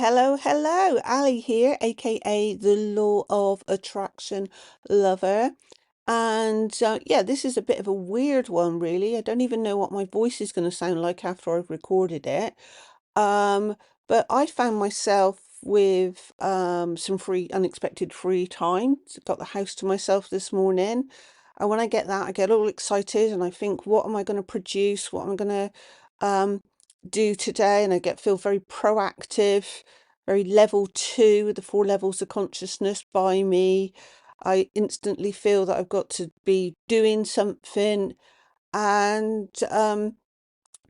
Hello. Ali here, aka the Law of Attraction Lover. And yeah, this is a bit of a weird one, really. I don't even know what my voice is going to sound like after I've recorded it. Um, but I found myself with some unexpected free time. Got the house to myself this morning. And when I get that, I get all excited and I think, what am I going to produce? What am I going to um, do today? And feel very proactive, very level two with the four levels of consciousness by me. I instantly feel that I've got to be doing something. And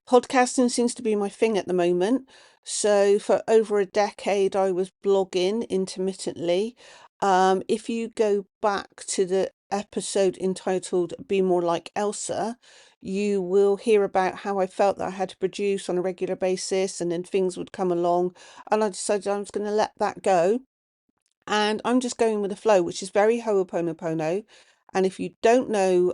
podcasting seems to be my thing at the moment. So for over a decade, I was blogging intermittently. If you go back to the episode entitled Be More Like Elsa, you will hear about how I felt that I had to produce on a regular basis and then things would come along. And I decided I was going to let that go. And I'm just going with the flow, which is very Ho'oponopono. And if you don't know,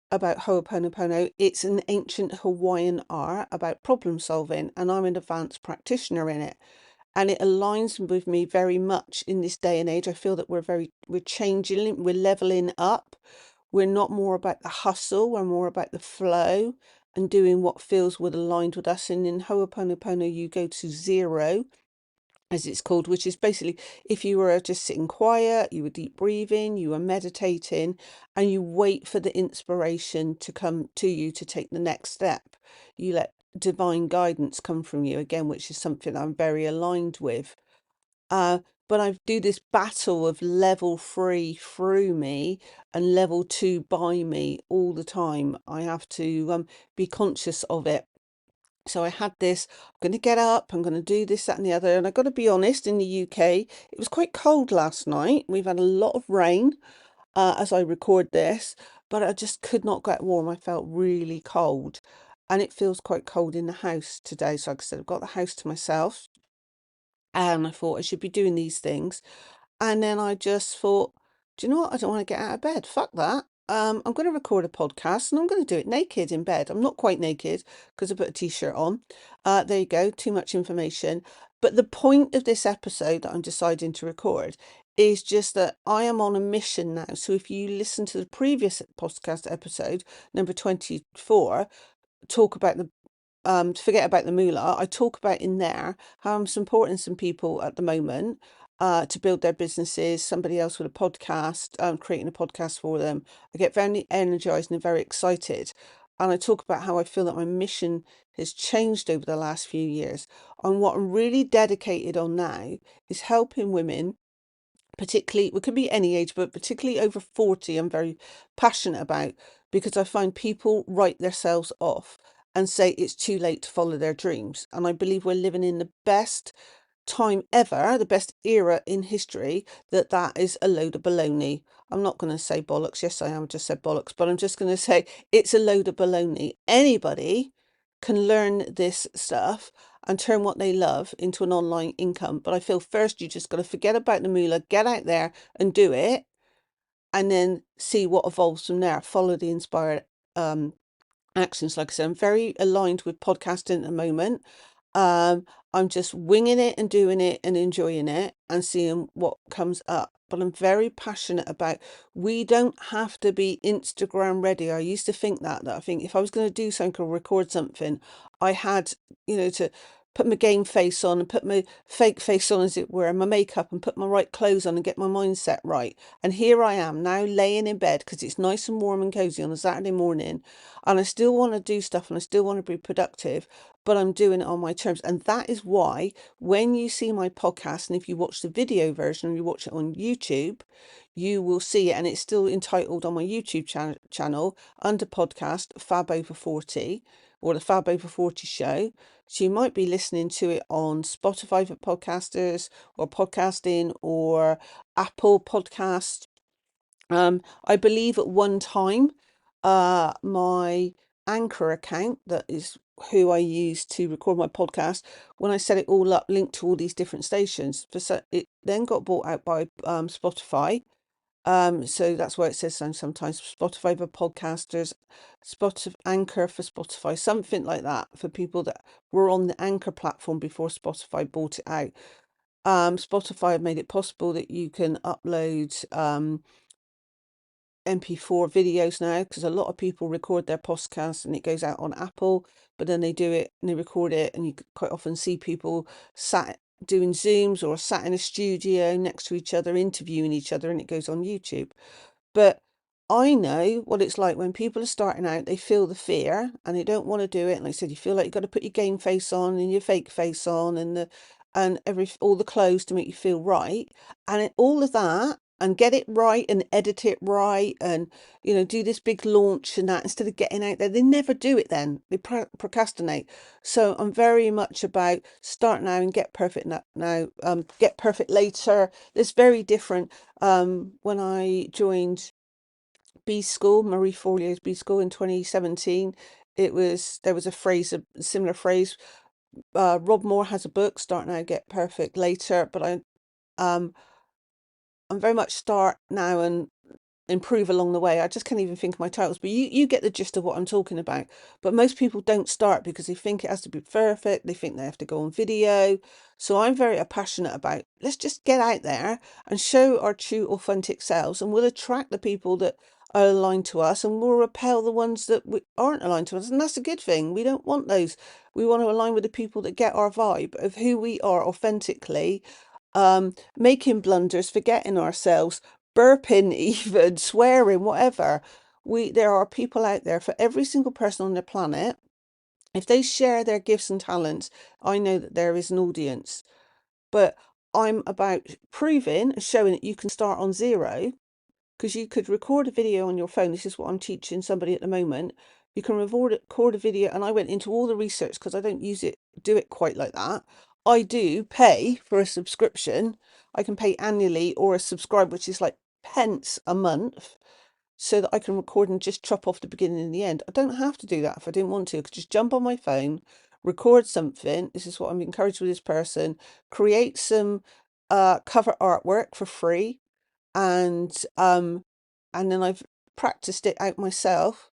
about Ho'oponopono, it's an ancient Hawaiian art about problem solving, and I'm an advanced practitioner in it. And it aligns with me very much in this day and age. I feel that we're changing, we're leveling up. We're not more about the hustle, we're more about the flow and doing what feels would aligned with us. And in Ho'oponopono, you go to zero, as it's called, which is basically if you were just sitting quiet, you were deep breathing, you were meditating, and you wait for the inspiration to come to you to take the next step. You let divine guidance come from you again, which is something I'm very aligned with. Uh, but I do this battle of level three through me and level two by me all the time. I have to be conscious of it. So I had this, I'm going to get up, I'm going to do this, that, and the other. And I've got to be honest, in the UK, it was quite cold last night. We've had a lot of rain as I record this, but I just could not get warm. I felt really cold. And it feels quite cold in the house today. So like I said, I've got the house to myself. And I thought I should be doing these things. And then I just thought, do you know what? I don't want to get out of bed. Fuck that. I'm going to record a podcast and I'm going to do it naked in bed. I'm not quite naked because I put a t-shirt on. There you go. Too much information. But the point of this episode that I'm deciding to record is just that I am on a mission now. So if you listen to the previous podcast episode, number 24, talk about the to forget about the moolah, I talk about in there how I'm supporting some people at the moment to build their businesses. Somebody else with a podcast, creating a podcast for them. I get very energized and very excited. And I talk about how I feel that my mission has changed over the last few years. And what I'm really dedicated on now is helping women, particularly, it could be any age, but particularly over 40, I'm very passionate about, because I find people write themselves off and say it's too late to follow their dreams. And I believe we're living in the best time ever, the best era in history, that is a load of baloney. I'm not going to say bollocks. Yes, I am. I just said bollocks, but I'm just going to say it's a load of baloney. Anybody can learn this stuff and turn what they love into an online income. But I feel first you just got to forget about the moolah, get out there and do it, and then see what evolves from there. Follow the inspired um, actions. Like I said, I'm very aligned with podcasting at the moment. Um, I'm just winging it and doing it and enjoying it and seeing what comes up. But I'm very passionate about, we don't have to be Instagram ready. I used to think that I think if I was going to do something or record something, I had, to put my game face on and put my fake face on, as it were, and my makeup and put my right clothes on and get my mindset right. And here I am now laying in bed because it's nice and warm and cozy on a Saturday morning, and I still want to do stuff and I still want to be productive, but I'm doing it on my terms. And that is why when you see my podcast, and if you watch the video version and you watch it on YouTube, you will see it. And it's still entitled on my YouTube channel under podcast Fab Over 40, or the Fab Over 40 show. So you might be listening to it on Spotify for podcasters, or podcasting, or Apple Podcast. I believe at one time, my Anchor account, that is who I use to record my podcast, when I set it all up, linked to all these different stations, it then got bought out by Spotify. So that's why it says sometimes Spotify for podcasters, Spotify Anchor for Spotify, something like that for people that were on the Anchor platform before Spotify bought it out. Spotify have made it possible that you can upload MP4 videos now, because a lot of people record their podcasts and it goes out on Apple, but then they do it and they record it, and you quite often see people sat doing Zooms or sat in a studio next to each other interviewing each other, and it goes on YouTube. But I know what it's like when people are starting out. They feel the fear and they don't want to do it. And like I said, you feel like you've got to put your game face on and your fake face on and all the clothes to make you feel right. And all of that, and get it right and edit it right, and do this big launch and that, instead of getting out there. They never do it then. They procrastinate. So I'm very much about start now and get perfect now, get perfect later. It's very different. When I joined B School, Marie Forleo's B School in 2017, there was a similar phrase. Rob Moore has a book, Start Now, Get Perfect Later, but um I'm very much start now and improve along the way. I just can't even think of my titles, but you get the gist of what I'm talking about. But most people don't start because they think it has to be perfect. They think they have to go on video. So I'm very passionate about, let's just get out there and show our true authentic selves, and we'll attract the people that are aligned to us, and we'll repel the ones that aren't aligned to us. And that's a good thing. We don't want those. We want to align with the people that get our vibe of who we are authentically, making blunders, forgetting ourselves, burping, even swearing, whatever. There are people out there for every single person on the planet. If they share their gifts and talents, I know that there is an audience. But I'm about proving and showing that you can start on zero, because you could record a video on your phone. This is what I'm teaching somebody at the moment. You can record a video, and I went into all the research because I don't do it quite like that. I do pay for a subscription. I can pay annually or a subscribe, which is like pence a month, so that I can record and just chop off the beginning and the end. I don't have to do that if I didn't want to. I could just jump on my phone, record something. This is what I'm encouraged with this person. Create some cover artwork for free, and then I've practiced it out myself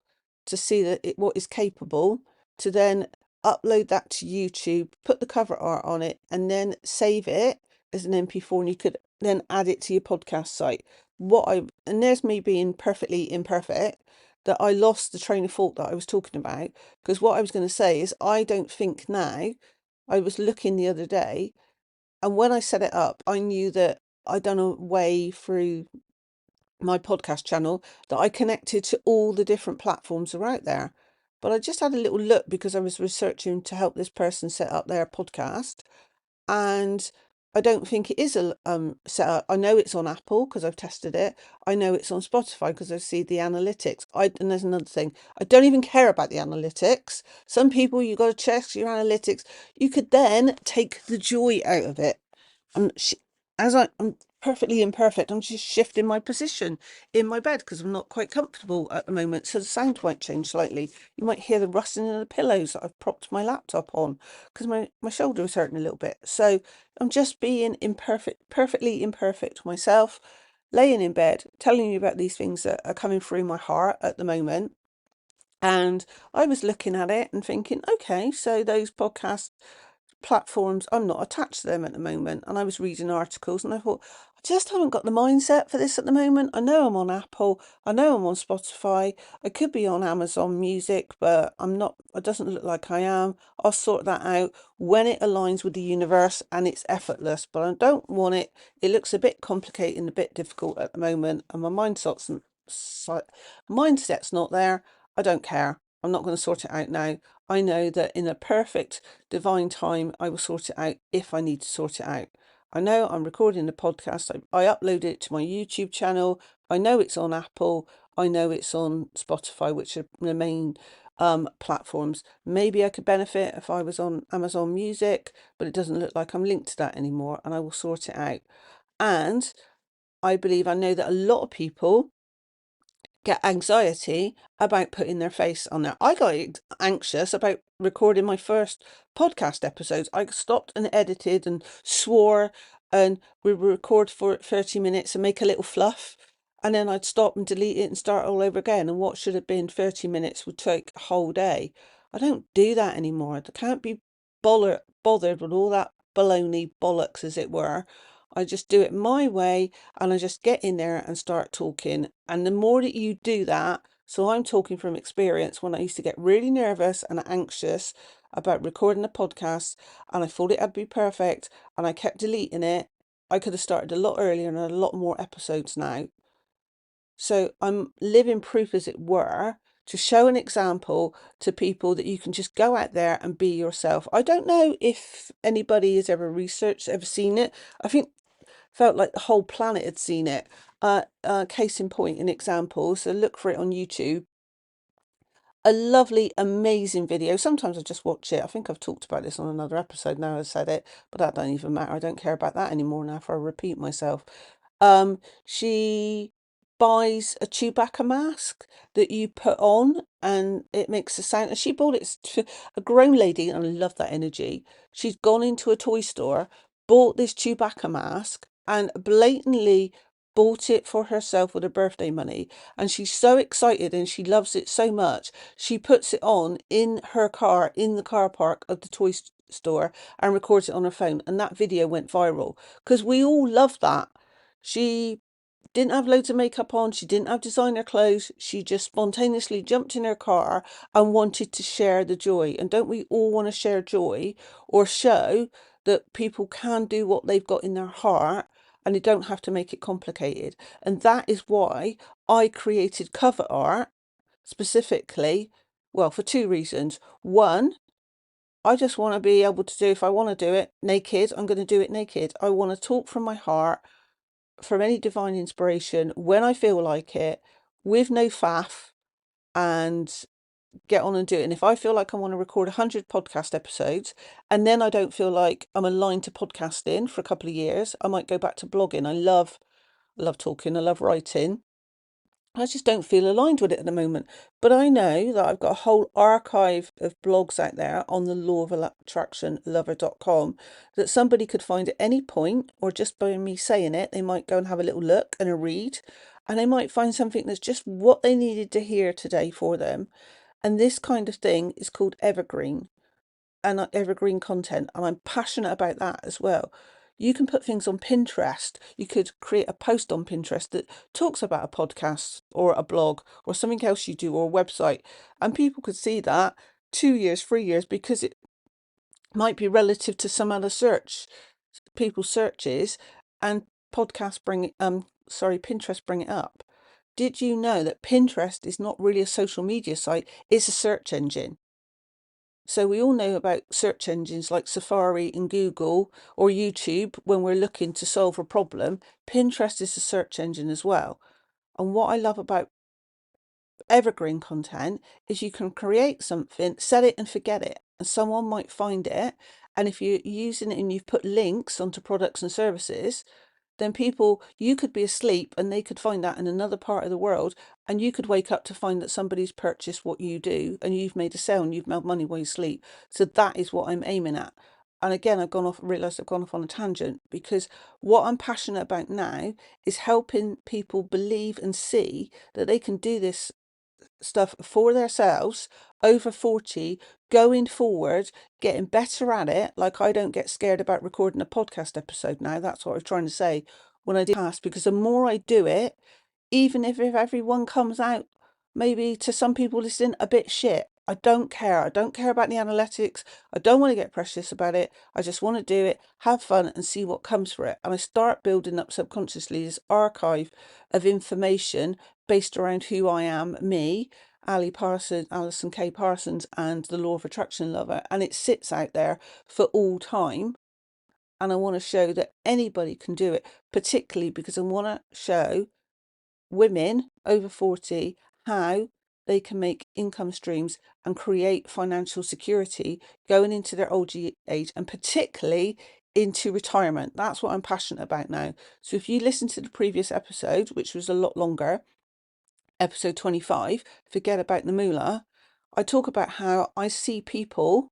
to see what is capable, to then upload that to YouTube, put the cover art on it, and then save it as an MP4, and you could then add it to your podcast site. And there's me being perfectly imperfect, that I lost the train of thought that I was talking about, because what I was going to say is, I don't think now. I was looking the other day, and when I set it up, I knew that I'd done a way through my podcast channel that I connected to all the different platforms that are out there. But I just had a little look because I was researching to help this person set up their podcast, and I don't think it is set up. I know it's on Apple because I've tested it. I know it's on Spotify because I see the analytics. And there's another thing. I don't even care about the analytics. Some people, you got to check your analytics. You could then take the joy out of it. I'm I'm perfectly imperfect. I'm just shifting my position in my bed because I'm not quite comfortable at the moment, so the sound might change slightly. You might hear the rustling of the pillows that I've propped my laptop on, because my shoulder is hurting a little bit. So I'm just being perfectly imperfect myself, laying in bed, telling you about these things that are coming through my heart at the moment. And I was looking at it and thinking, okay, so those podcast platforms, I'm not attached to them at the moment. And I was reading articles and I thought, I just haven't got the mindset for this at the moment. I know I'm on Apple, I know I'm on Spotify, I could be on Amazon Music, but I'm not. It doesn't look like I am. I'll sort that out when it aligns with the universe and it's effortless, but I don't want it. It looks a bit complicated and a bit difficult at the moment, and my mindset's not there. I don't care. I'm not going to sort it out now. I know that in a perfect divine time, I will sort it out if I need to sort it out. I know I'm recording the podcast. I uploaded it to my YouTube channel. I know it's on Apple. I know it's on Spotify, which are the main platforms. Maybe I could benefit if I was on Amazon Music, but it doesn't look like I'm linked to that anymore, and I will sort it out. And I know that a lot of people get anxiety about putting their face on there. I got anxious about recording my first podcast episodes. I stopped and edited and swore, and we record for 30 minutes and make a little fluff. and then I'd stop and delete it and start all over again. And what should have been 30 minutes would take a whole day. I don't do that anymore. I can't be bothered with all that baloney bollocks, as it were. I just do it my way, and I just get in there and start talking. And the more that you do that, so I'm talking from experience, when I used to get really nervous and anxious about recording a podcast, and I thought it had to be perfect, and I kept deleting it, I could have started a lot earlier and a lot more episodes now. So I'm living proof, as it were, to show an example to people that you can just go out there and be yourself. I don't know if anybody has ever researched, ever seen it. I think felt like the whole planet had seen it. Case in point, an example. So look for it on YouTube. A lovely, amazing video. Sometimes I just watch it. I think I've talked about this on another episode now. I said it, but that don't even matter. I don't care about that anymore now, if I repeat myself. She buys a Chewbacca mask that you put on, and it makes a sound. And she bought it to a grown lady, and I love that energy. She's gone into a toy store, bought this Chewbacca mask, and blatantly bought it for herself with her birthday money. And she's so excited and she loves it so much. She puts it on in her car, in the car park of the toy store, and records it on her phone. And that video went viral because we all love that. She didn't have loads of makeup on. She didn't have designer clothes. She just spontaneously jumped in her car and wanted to share the joy. And don't we all want to share joy, or show that people can do what they've got in their heart, and they don't have to make it complicated? And that is why I created cover art specifically, well, for two reasons. One, I just want to be able to do, if I want to do it naked, I'm going to do it naked. I want to talk from my heart, from any divine inspiration, when I feel like it, with no faff, and get on and do it. And if I feel like I want to record 100 podcast episodes, and then I don't feel like I'm aligned to podcasting for a couple of years, I might go back to blogging. I love talking, I love writing. I just don't feel aligned with it at the moment. But I know that I've got a whole archive of blogs out there on the law of attraction lover.com that somebody could find at any point, or just by me saying it, they might go and have a little look and a read, and they might find something that's just what they needed to hear today for them. And this kind of thing is called evergreen, and evergreen content, and I'm passionate about that as well. You can put things on Pinterest. You could create a post on Pinterest that talks about a podcast or a blog or something else you do, or a website, and people could see that 2 years, 3 years, because it might be relative to some other search, people's searches, and Pinterest bring it up. Did you know that Pinterest is not really a social media site, it's a search engine? So we all know about search engines like Safari and Google or YouTube when we're looking to solve a problem. Pinterest is a search engine as well. And what I love about evergreen content is you can create something, set it and forget it, and someone might find it. And if you're using it and you've put links onto products and services, then you could be asleep and they could find that in another part of the world, and you could wake up to find that somebody's purchased what you do, and you've made a sale and you've made money while you sleep. So that is what I'm aiming at. And again, realised I've gone off on a tangent, because what I'm passionate about now is helping people believe and see that they can do this stuff for themselves over 40, going forward, getting better at it. Like, I don't get scared about recording a podcast episode now. That's what I was trying to say when I did past, because the more I do it, even if everyone comes out, maybe to some people listening, a bit shit, I don't care. I don't care about the analytics. I don't want to get precious about it. I just want to do it, have fun, and see what comes for it. And I start building up subconsciously this archive of information based around who I am, me, Alison K. Parsons, and the Law of Attraction Lover. And it sits out there for all time. And I want to show that anybody can do it, particularly because I want to show women over 40 how they can make income streams and create financial security going into their old age, and particularly into retirement. That's what I'm passionate about now. So if you listen to the previous episode, which was a lot longer, episode 25, forget about the moolah, I talk about how I see people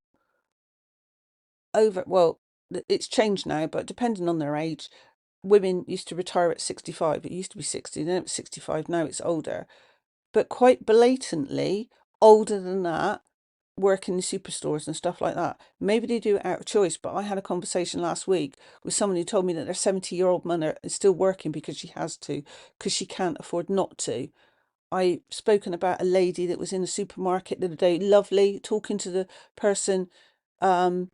it's changed now, but depending on their age, women used to retire at 65. It used to be 60, then it was 65, now it's older. But quite blatantly, older than that, working in superstores and stuff like that. Maybe they do it out of choice, but I had a conversation last week with someone who told me that their 70-year-old mother is still working because she has to, because she can't afford not to. I've spoken about a lady that was in a supermarket the other day, lovely, talking to the person um,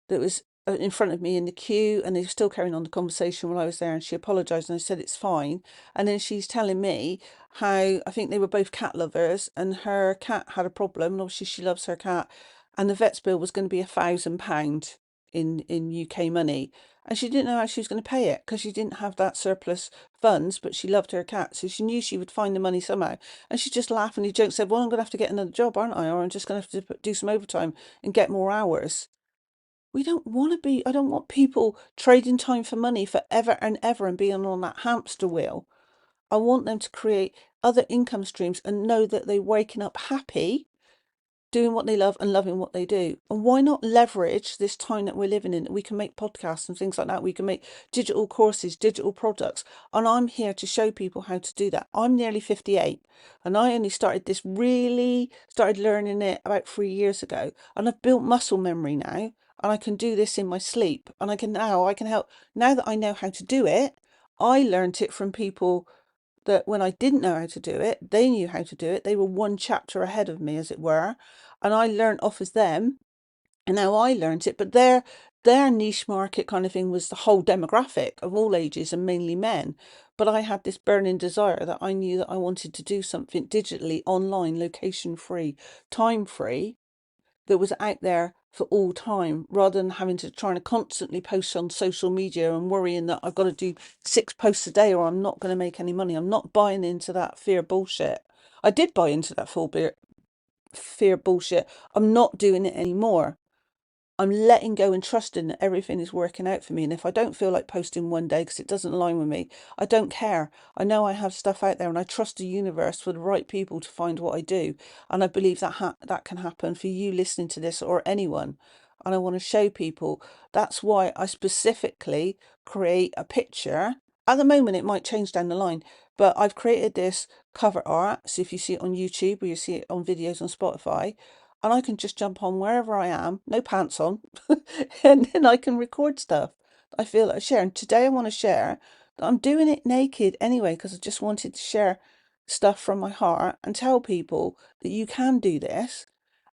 that was in front of me in the queue, and they were still carrying on the conversation while I was there, and she apologized and I said it's fine. And then she's telling me how I think they were both cat lovers and her cat had a problem, and obviously she loves her cat, and the vet's bill was going to be £1,000 in UK money, and she didn't know how she was going to pay it because she didn't have that surplus funds, but she loved her cat, so she knew she would find the money somehow. And she just laughingly joked, said, well, I'm going to have to get another job, aren't I, or I'm just going to have to do some overtime and get more hours. We don't want to be, I don't want people trading time for money forever and ever and being on that hamster wheel. I want them to create other income streams and know that they're waking up happy, doing what they love and loving what they do. And why not leverage this time that we're living in? We can make podcasts and things like that. We can make digital courses, digital products. And I'm here to show people how to do that. I'm nearly 58 and I only started learning it about 3 years ago. And I've built muscle memory now. And I can do this in my sleep. And I can help. Now that I know how to do it, I learned it from people that when I didn't know how to do it, they knew how to do it. They were one chapter ahead of me, as it were, and I learned off of them. And now I learned it, but their niche market kind of thing was the whole demographic of all ages and mainly men. But I had this burning desire that I knew that I wanted to do something digitally, online, location free, time free, that was out there for all time, rather than having to try to constantly post on social media and worrying that I've got to do 6 posts a day or I'm not going to make any money. I'm not buying into that fear bullshit. I did buy into that fear bullshit. I'm not doing it anymore. I'm letting go and trusting that everything is working out for me. And if I don't feel like posting one day because it doesn't align with me, I don't care. I know I have stuff out there and I trust the universe for the right people to find what I do. And I believe that that can happen for you listening to this or anyone. And I want to show people. That's why I specifically create a picture. At the moment, it might change down the line, but I've created this cover art. So if you see it on YouTube or you see it on videos on Spotify, and I can just jump on wherever I am, no pants on, and then I can record stuff I feel like sharing. Today I want to share that I'm doing it naked anyway because I just wanted to share stuff from my heart and tell people that you can do this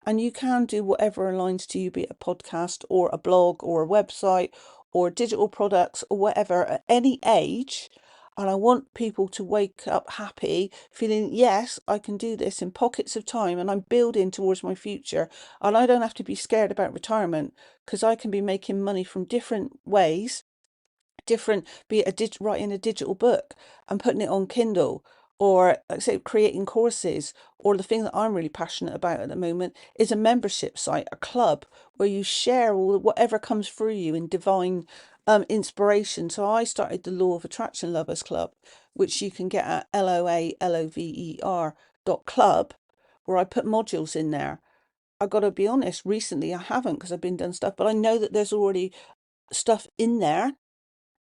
and you can do whatever aligns to you, be it a podcast or a blog or a website or digital products or whatever at any age. And I want people to wake up happy, feeling, yes, I can do this in pockets of time and I'm building towards my future. And I don't have to be scared about retirement because I can be making money from different ways, different, be it writing a digital book and putting it on Kindle, or like I say, creating courses, or the thing that I'm really passionate about at the moment is a membership site, a club where you share all whatever comes through you in divine inspiration. So I started the Law of Attraction Lovers Club, which you can get at LOALOVER.club, where I put modules in there. I got to be honest, recently I haven't because I've been doing stuff, but I know that there's already stuff in there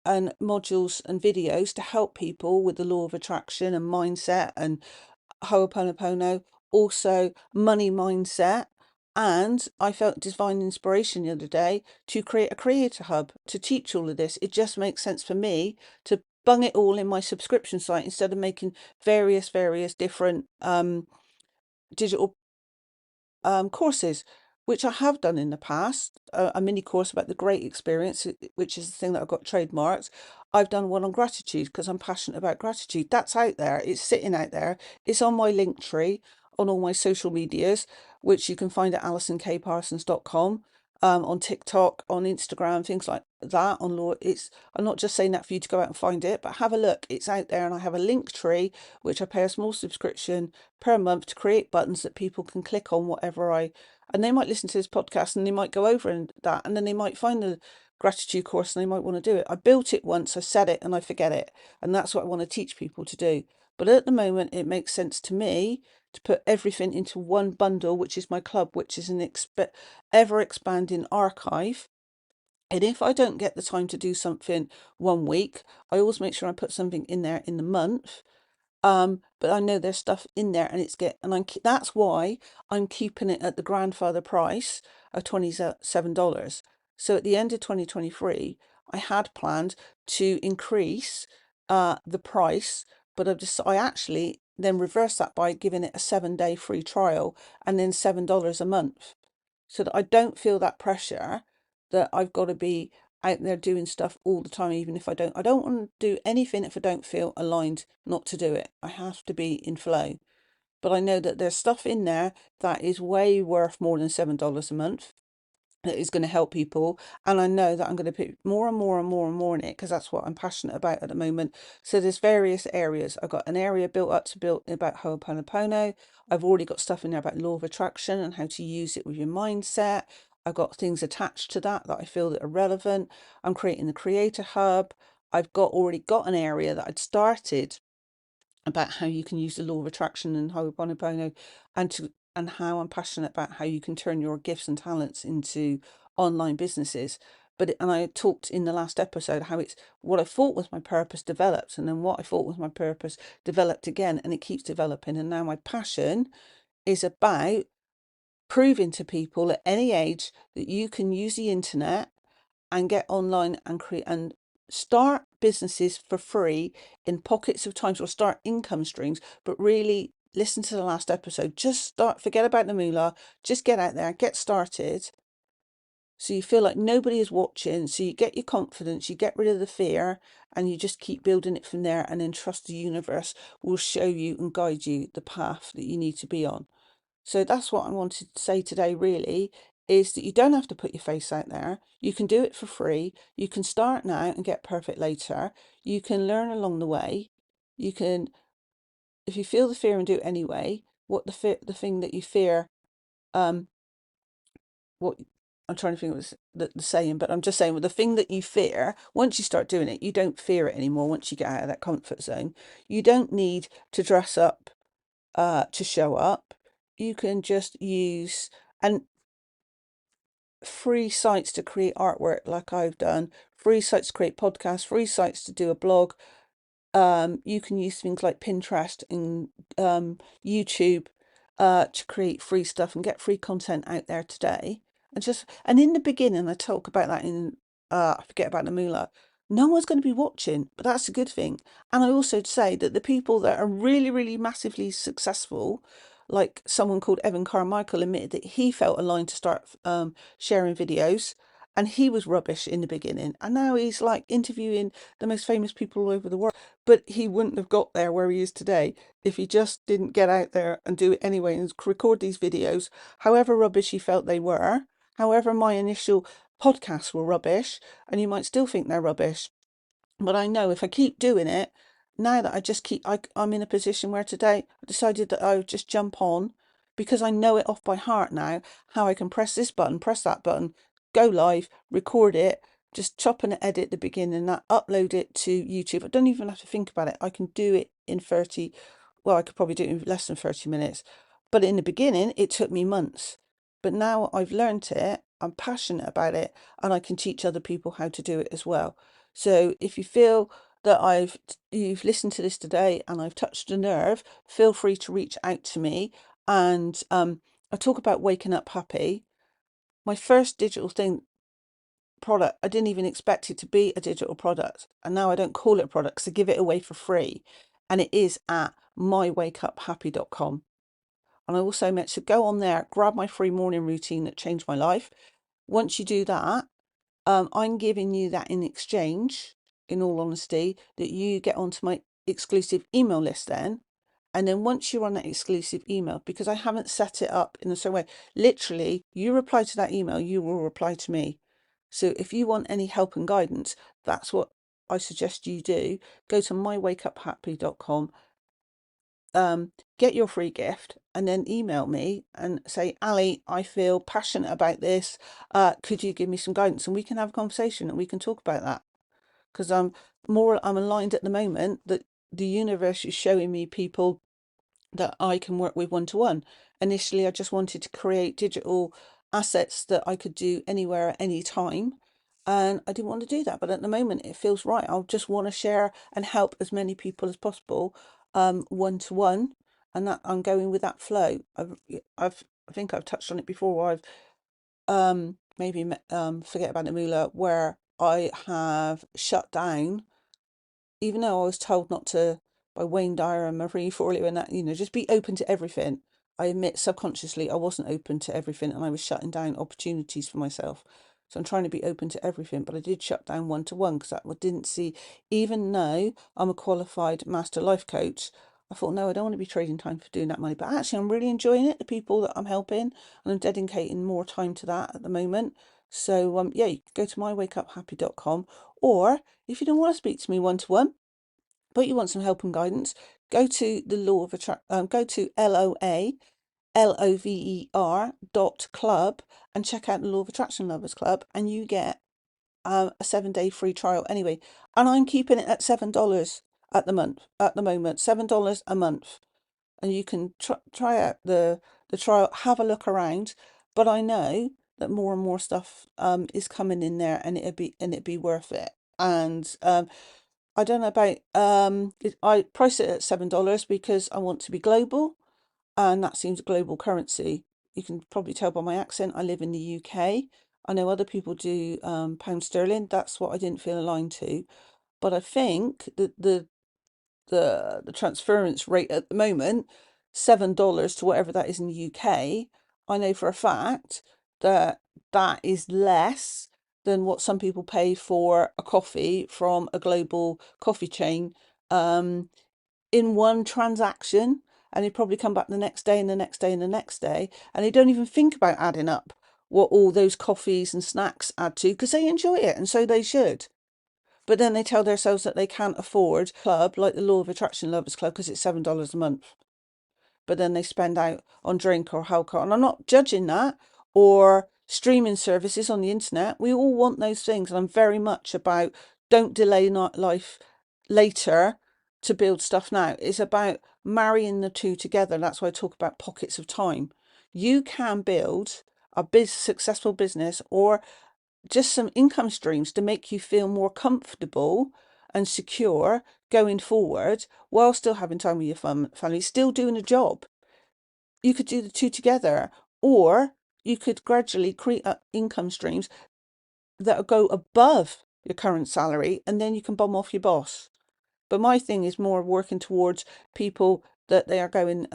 and modules and videos to help people with the law of attraction and mindset and Ho'oponopono, also money mindset. And I felt divine inspiration the other day to create a creator hub to teach all of this. It just makes sense for me to bung it all in my subscription site instead of making various different digital courses, which I have done in the past. A mini course about the great experience, which is the thing that I've got trademarked. I've done one on gratitude because I'm passionate about gratitude. That's out there. It's sitting out there. It's on my link tree on all my social medias, which you can find at alisonkparsons.com, on TikTok, on Instagram, things like that. I'm not just saying that for you to go out and find it, but have a look. It's out there, and I have a link tree which I pay a small subscription per month to create buttons that people can click on and they might listen to this podcast and they might go over and that, and then they might find the gratitude course and they might want to do it. I built it once, I said it and I forget it. And that's what I want to teach people to do. But at the moment, it makes sense to me to put everything into one bundle, which is my club, which is an ever expanding archive And if I don't get the time to do something one week, I always make sure I put something in there in the month. But I know there's stuff in there, and that's why I'm keeping it at the grandfather price of $27. So at the end of 2023, I had planned to increase the price, but I actually then reversed that by giving it a 7-day free trial and then $7 a month, so that I don't feel that pressure that I've got to be out there doing stuff all the time, even if I don't want to do anything if I don't feel aligned not to do it. I have to be in flow. But I know that there's stuff in there that is way worth more than $7 a month, that is going to help people. And I know that I'm going to put more and more and more and more in it, because that's what I'm passionate about at the moment. So there's various areas. I've got an area built about Ho'oponopono. I've already got stuff in there about law of attraction and how to use it with your mindset. I've got things attached to that I feel that are relevant. I'm creating the creator hub. Already got an area that I'd started about how you can use the law of attraction and Ho'oponopono, and how I'm passionate about how you can turn your gifts and talents into online businesses. And I talked in the last episode how it's what I thought was my purpose developed, and then what I thought was my purpose developed again, and it keeps developing. And now my passion is about proving to people at any age that you can use the internet and get online and create and start businesses for free in pockets of times, or start income streams. But really listen to the last episode. Forget about the moolah, just get out there, get started. So you feel like nobody is watching. So you get your confidence, you get rid of the fear, and you just keep building it from there, and then trust the universe will show you and guide you the path that you need to be on. So that's what I wanted to say today, really, is that you don't have to put your face out there. You can do it for free. You can start now and get perfect later. You can learn along the way. You can, if you feel the fear and do it anyway, the thing that you fear, um, what I'm trying to think of the saying, but I'm just saying, well, the thing that you fear, once you start doing it, you don't fear it anymore. Once you get out of that comfort zone, you don't need to dress up to show up. You can just use and free sites to create artwork, like I've done, free sites to create podcasts, free sites to do a blog. You can use things like Pinterest and YouTube to create free stuff and get free content out there today. And in the beginning, I talk about that in I forget about the moolah. No one's going to be watching, but that's a good thing. And I also say that the people that are really, really massively successful, like someone called Evan Carmichael, admitted that he felt aligned to start sharing videos, and he was rubbish in the beginning, and now he's like interviewing the most famous people all over the world. But he wouldn't have got there where he is today if he just didn't get out there and do it anyway and record these videos, however rubbish he felt they were, however my initial podcasts were rubbish, and you might still think they're rubbish. But I know if I keep doing it, now that I'm in a position where today I decided that I would just jump on, because I know it off by heart now, how I can press this button, press that button, go live, record it, just chop and edit the beginning, and that, upload it to YouTube. I don't even have to think about it. I can do it in 30, well, I could probably do it in less than 30 minutes. But in the beginning, it took me months. But now I've learned it, I'm passionate about it, and I can teach other people how to do it as well. So if you feel that you've listened to this today and I've touched a nerve, feel free to reach out to me. And I talk about waking up happy. My first digital product, I didn't even expect it to be a digital product, and now I don't call it a product because I give it away for free, and it is at mywakeuphappy.com. And I also meant to go on there, grab my free morning routine that changed my life. Once you do that, I'm giving you that in exchange, in all honesty, that you get onto my exclusive email list then. And then once you're on that exclusive email, because I haven't set it up in the same way, literally, you reply to that email, you will reply to me. So if you want any help and guidance, that's what I suggest you do. Go to mywakeuphappy.com, get your free gift, and then email me and say, Ali, I feel passionate about this. Could you give me some guidance? And we can have a conversation and we can talk about that. Because I'm aligned at the moment that the universe is showing me people that I can work with one-to-one. Initially, I just wanted to create digital assets that I could do anywhere at any time. And I didn't want to do that, but at the moment it feels right. I just want to share and help as many people as possible, one to one, and that I'm going with that flow. I think I've touched on it before. Where I've maybe forget about the moolah, where I have shut down, even though I was told not to by Wayne Dyer and Marie Forleo and that, just be open to everything. I admit subconsciously I wasn't open to everything and I was shutting down opportunities for myself. So I'm trying to be open to everything, but I did shut down one to one because I didn't see, even though I'm a qualified master life coach, I thought, no, I don't want to be trading time for doing that money. But actually, I'm really enjoying it, the people that I'm helping, and I'm dedicating more time to that at the moment. So, yeah, you can go to mywakeuphappy.com, or if you don't want to speak to me one to one, but you want some help and guidance, go to the law of attract. Go to LOALOVER.club and check out the Law of Attraction Lovers Club, and you get a 7-day free trial anyway. And I'm keeping it at $7 at the moment, $7 a month, and you can try out the trial, have a look around. But I know that more and more stuff is coming in there, and it'd be worth it. And I don't know about I price it at $7 because I want to be global, and that seems a global currency. You can probably tell by my accent, I live in the UK. I know other people do pound sterling. That's what I didn't feel aligned to. But I think that the transference rate at the moment, $7 to whatever that is in the UK, I know for a fact that that is less than what some people pay for a coffee from a global coffee chain, in one transaction. And they probably come back the next day and the next day and the next day, and they don't even think about adding up what all those coffees and snacks add to, because they enjoy it, and so they should. But then they tell themselves that they can't afford a club like the Law of Attraction Lovers Club because it's $7 a month. But then they spend out on drink or alcohol. And I'm not judging that, or streaming services on the internet. We all want those things. And I'm very much about, don't delay life later to build stuff now. It's about marrying the two together. That's why I talk about pockets of time. You can build a successful business, or just some income streams to make you feel more comfortable and secure going forward, while still having time with your family, still doing a job. You could do the two together, or you could gradually create income streams that go above your current salary, and then you can bum off your boss. But my thing is more working towards people that they are going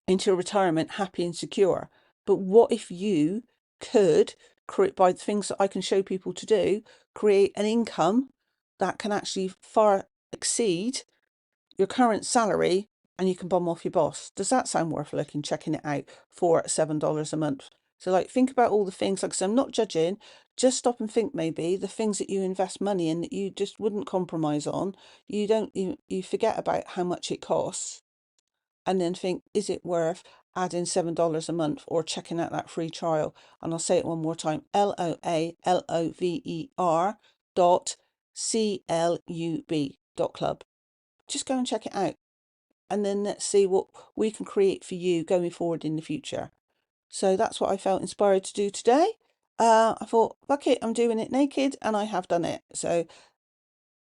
into retirement happy and secure. But what if you could create, by the things that I can show people to do, create an income that can actually far exceed your current salary, and you can bum off your boss? Does that sound worth looking, checking it out for $7 a month? So like, think about all the things. Like I said, I'm not judging, just stop and think, maybe the things that you invest money in that you just wouldn't compromise on, you forget about how much it costs, and then think, is it worth adding $7 a month or checking out that free trial? And I'll say it one more time, LOALOVER.CLUB.club. Just go and check it out, and then let's see what we can create for you going forward in the future. So that's what I felt inspired to do today. I thought, fuck it, I'm doing it naked, and I have done it. So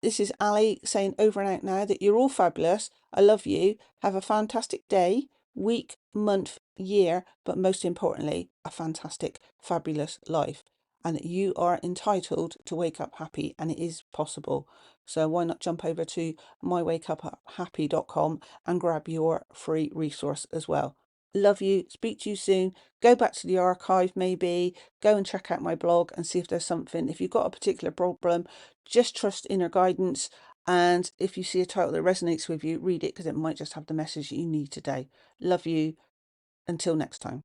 this is Ali saying over and out now that you're all fabulous. I love you. Have a fantastic day, week, month, year, but most importantly, a fantastic, fabulous life. And that you are entitled to wake up happy, and it is possible. So why not jump over to mywakeuphappy.com and grab your free resource as well. Love you. Speak to you soon. Go back to the archive, maybe. Go and check out my blog and see if there's something. If you've got a particular problem, just trust inner guidance. And if you see a title that resonates with you, read it, because it might just have the message you need today. Love you. Until next time.